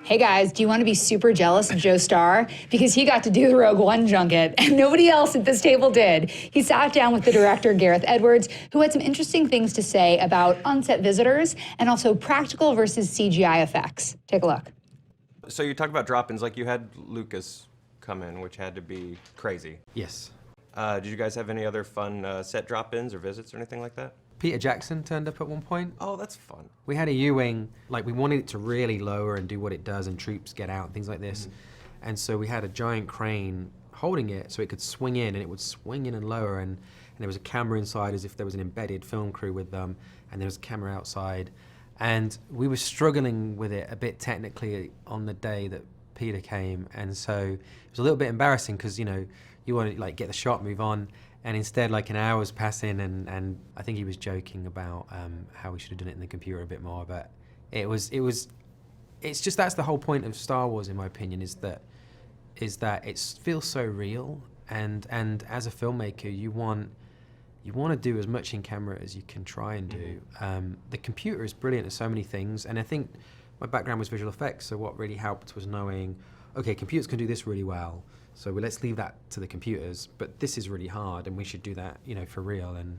hey guys, do you want to be super jealous of Joe Starr? Because he got to do the Rogue One junket and nobody else at this table did. He sat down with the director, Gareth Edwards, who had some interesting things to say about on-set visitors and also practical versus CGI effects. Take a look. So you talk about drop-ins, like you had Lucas come in, which had to be crazy. Yes. Did you guys have any other fun set drop-ins or visits or anything like that? Peter Jackson turned up at one point. Oh, that's fun. We had a U-wing, like we wanted it to really lower and do what it does and troops get out and things like this. And so we had a giant crane holding it so it could swing in, and it would swing in and lower, and there was a camera inside as if there was an embedded film crew with them, and there was a camera outside. And we were struggling with it a bit technically on the day that Peter came, and so it was a little bit embarrassing because, you know, you want to like get the shot, move on, and instead like an hour was passing, and I think he was joking about how we should have done it in the computer a bit more, but it's just, that's the whole point of Star Wars, in my opinion, is that it feels so real, and as a filmmaker you want to do as much in camera as you can try and do. The computer is brilliant at so many things, and I think my background was visual effects, so what really helped was knowing, okay, computers can do this really well, so let's leave that to the computers, but this is really hard and we should do that, you know, for real, and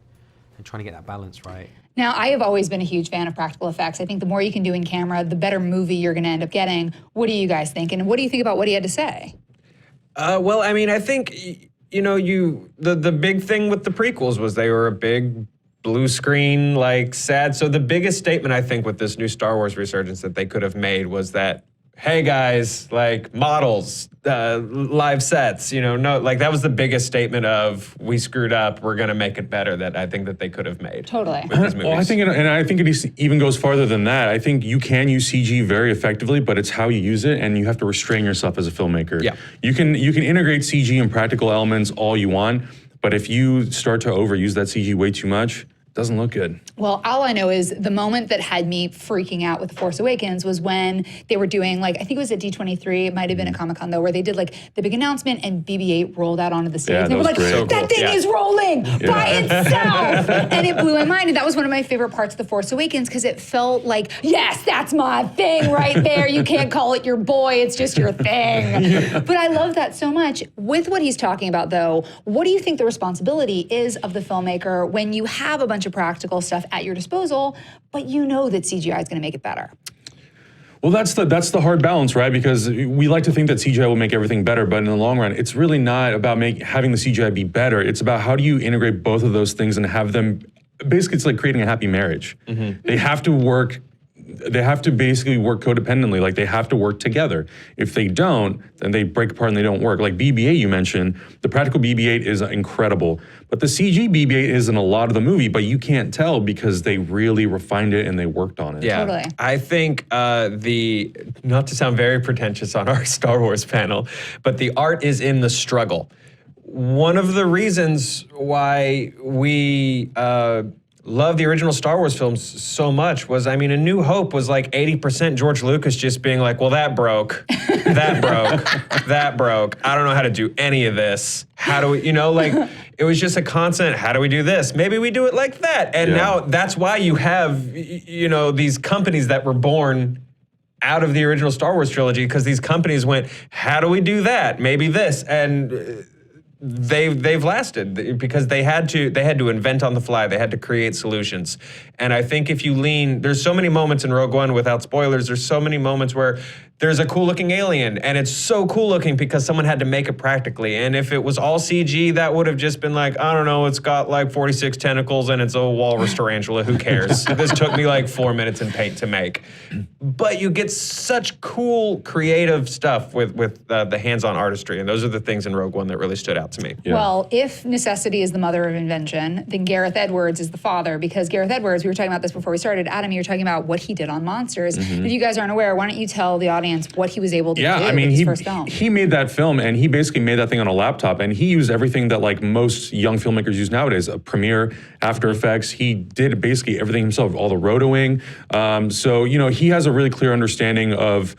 trying to get that balance right. Now, I have always been a huge fan of practical effects. I think the more you can do in camera, the better movie you're going to end up getting. What do you guys think? And what do you think about what he had to say? Well, I mean, I think, you know, the big thing with the prequels was they were a big blue screen, like sad. So the biggest statement I think with this new Star Wars resurgence that they could have made was that, hey guys, like models, live sets, you know, no, like that was the biggest statement of we screwed up, we're gonna make it better, that I think that they could have made. Totally. With these movies. Well, I think it even goes farther than that. I think you can use CG very effectively, but it's how you use it, and you have to restrain yourself as a filmmaker. Yeah. You can integrate CG and practical elements all you want, but if you start to overuse that CG way too much, doesn't look good. Well, all I know is the moment that had me freaking out with The Force Awakens was when they were doing, like, I think it was at D23, it might have been at Comic-Con though, where they did like the big announcement and BB-8 rolled out onto the stage. Yeah, and they were like, that was great. that thing is rolling by itself! And it blew my mind. And that was one of my favorite parts of The Force Awakens, because it felt like, yes, that's my thing right there. You can't call it your boy, it's just your thing. But I love that so much. With what he's talking about though, what do you think the responsibility is of the filmmaker when you have a bunch of practical stuff at your disposal, but you know that CGI is going to make it better? Well, that's the hard balance, right? Because we like to think that CGI will make everything better, but in the long run, it's really not about having the CGI be better. It's about how do you integrate both of those things and have them, basically it's like creating a happy marriage. They have to work, they have to basically work codependently, like they have to work together. If they don't, then they break apart and they don't work. Like BB-8 you mentioned, the practical BB-8 is incredible, but the CG BB-8 is in a lot of the movie, but you can't tell because they really refined it and they worked on it. Yeah, Totally. I think not to sound very pretentious on our Star Wars panel, but the art is in the struggle. One of the reasons why we love the original Star Wars films so much was, I mean, A New Hope was like 80% George Lucas just being like, well, that broke, that broke, that broke. I don't know how to do any of this. How do we, you know, like, it was just a constant, how do we do this? Maybe we do it like that. And now that's why you have, you know, these companies that were born out of the original Star Wars trilogy, because these companies went, how do we do that? Maybe this. And they've lasted because they had to invent on the fly. They had to create solutions. And I think if you lean, there's so many moments in Rogue One, without spoilers, there's so many moments where there's a cool looking alien and it's so cool looking because someone had to make it practically. And if it was all CG, that would have just been like, I don't know, it's got like 46 tentacles and it's a walrus tarantula, who cares? This took me like 4 minutes in paint to make. But you get such cool creative stuff with the hands-on artistry, and those are the things in Rogue One that really stood out to me. Yeah. Well, if necessity is the mother of invention, then Gareth Edwards is the father, because Gareth Edwards, we were talking about this before we started, Adam, you were talking about what he did on Monsters. If you guys aren't aware, why don't you tell the audience what he was able to do with his first film? He made that film, and he basically made that thing on a laptop, and he used everything that like most young filmmakers use nowadays, Premiere, After Effects. He did basically everything himself, all the rotoing. So, you know, he has a really clear understanding of,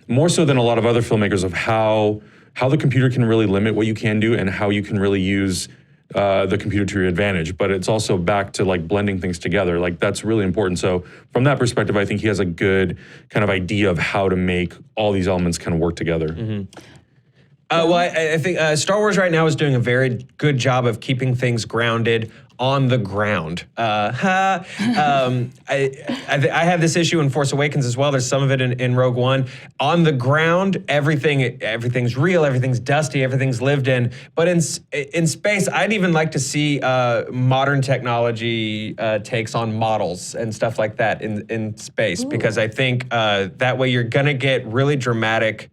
more so than a lot of other filmmakers, of how the computer can really limit what you can do and how you can really use the computer to your advantage, but it's also back to like blending things together. Like that's really important. So from that perspective, I think he has a good kind of idea of how to make all these elements kind of work together. Well, I think Star Wars right now is doing a very good job of keeping things grounded on the ground. I have this issue in Force Awakens as well. There's some of it in Rogue One. On the ground, everything's real, everything's dusty, everything's lived in. But in space, I'd even like to see modern technology takes on models and stuff like that in space, because I think that way you're gonna get really dramatic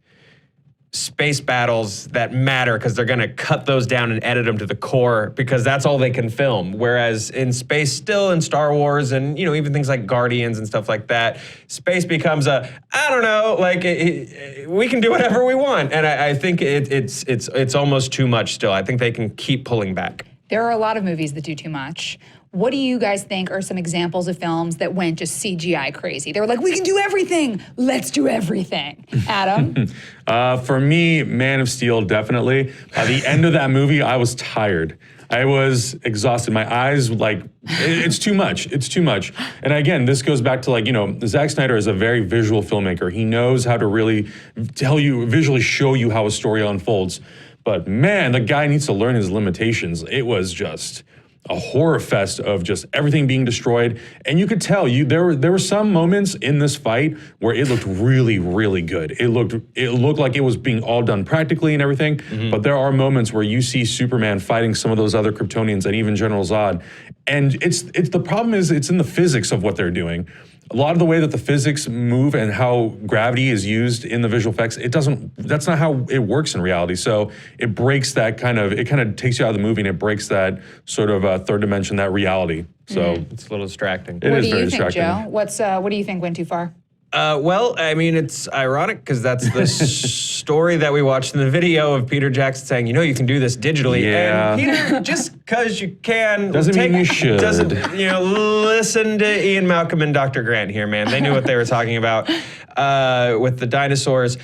space battles that matter, because they're going to cut those down and edit them to the core, because that's all they can film. Whereas in space, still in Star Wars and even things like Guardians and stuff like that, space becomes I don't know, like we can do whatever we want, and I think it's almost too much still. I think they can keep pulling back. There are a lot of movies that do too much. What do you guys think are some examples of films that went just CGI crazy? They were like, we can do everything. Let's do everything. Adam? For me, Man of Steel, definitely. By the end of that movie, I was tired. I was exhausted. My eyes, it's too much. It's too much. And again, this goes back to Zack Snyder is a very visual filmmaker. He knows how to really visually show you how a story unfolds. But man, the guy needs to learn his limitations. It was just a horror fest of just everything being destroyed. And you could tell there were some moments in this fight where it looked really, really good. It looked like it was being all done practically and everything. But there are moments where you see Superman fighting some of those other Kryptonians and even General Zod. And the problem is it's in the physics of what they're doing. A lot of the way that the physics move and how gravity is used in the visual effects, that's not how it works in reality. So it breaks that it kind of takes you out of the movie, and it breaks that sort of third dimension, that reality. So it's a little distracting. It is very What do you think, distracting. Joe? What do you think went too far? Well, I mean, it's ironic because that's the story that we watched in the video of Peter Jackson saying, you can do this digitally. Yeah. And Peter, just because you can. Doesn't mean you should. Listen to Ian Malcolm and Dr. Grant here, man. They knew what they were talking about with the dinosaurs.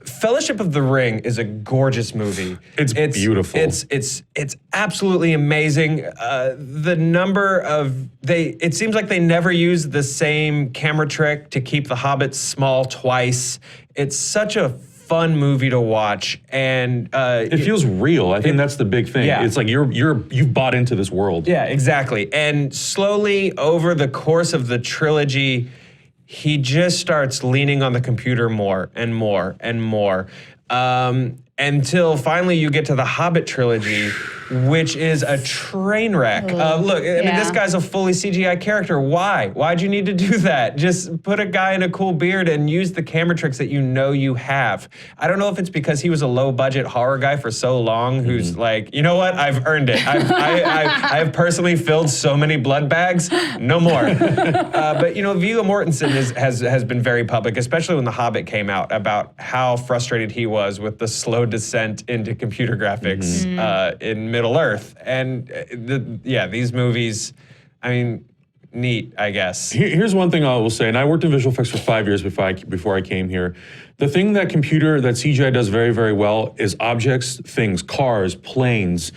Fellowship of the Ring is a gorgeous movie. It's beautiful. It's absolutely amazing. The number of it seems like they never use the same camera trick to keep the hobbits small twice. It's such a fun movie to watch, and it feels real. I think that's the big thing. Yeah. It's like you've bought into this world. Yeah, exactly. And slowly over the course of the trilogy, he just starts leaning on the computer more and more and more, until finally you get to the Hobbit trilogy, which is a train wreck. Look, I mean, this guy's a fully CGI character. Why? Why'd you need to do that? Just put a guy in a cool beard and use the camera tricks that you have. I don't know if it's because he was a low-budget horror guy for so long, who's like, you know what? I've earned it. I have personally filled so many blood bags. No more. But Viggo Mortensen has been very public, especially when The Hobbit came out, about how frustrated he was with the slow descent into computer graphics in Middle Earth. And these movies, I mean, neat, I guess. Here's one thing I will say, and I worked in visual effects for 5 years before I came here. The thing that CGI does very, very well is objects, things, cars, planes,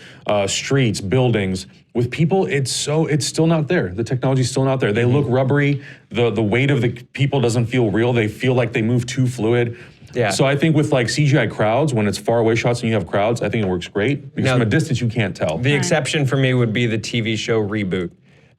streets, buildings. With people, it's still not there. The technology's still not there. They look rubbery. The weight of the people doesn't feel real. They feel like they move too fluid. Yeah. So I think with CGI crowds, when it's far away shots and you have crowds, I think it works great. Because from a distance, you can't tell. The exception for me would be the TV show Reboot,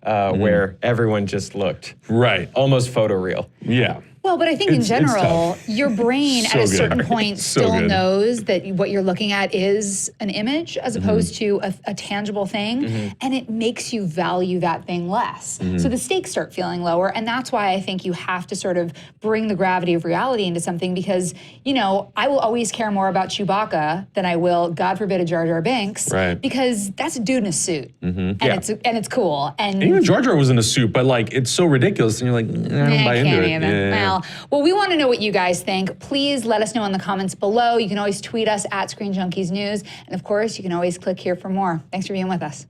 where everyone just looked almost photoreal. Yeah. Well, but I think in general, your brain So at a certain good. point So still good. knows that what you're looking at is an image as opposed to a tangible thing, and it makes you value that thing less. So the stakes start feeling lower, and that's why I think you have to sort of bring the gravity of reality into something, because, I will always care more about Chewbacca than I will, God forbid, a Jar Jar Binks, because that's a dude in a suit, and it's cool. And Even Jar Jar was in a suit, but it's so ridiculous, and you're like, I don't buy into it. Well, we want to know what you guys think. Please let us know in the comments below. You can always tweet us at ScreenJunkies News. And of course, you can always click here for more. Thanks for being with us.